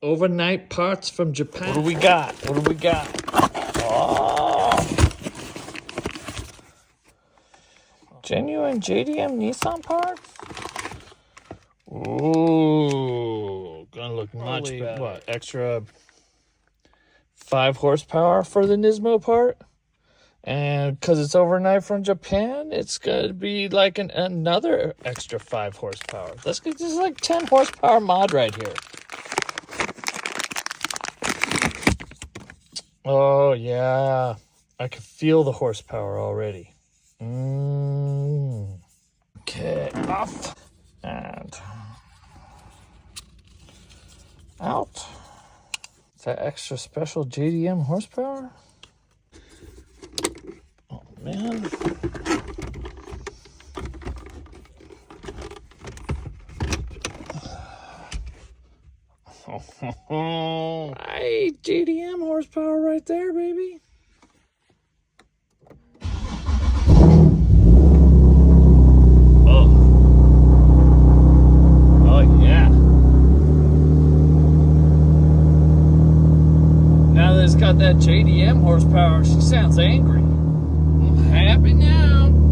Overnight parts from Japan. What do we got? What do we got? Oh. Genuine JDM Nissan parts? Ooh, gonna look much Probably, better. what, extra 5 horsepower for the Nismo part? And because it's overnight from Japan, it's going to be like another extra 5 horsepower. This is like 10 horsepower mod right here. Oh, yeah. I can feel the horsepower already. Okay, off and out. Is that extra special JDM horsepower? Oh, man. Hey, JDM horsepower right there, baby. Oh. Oh, yeah. Now that it's got that JDM horsepower, she sounds angry. I'm happy now.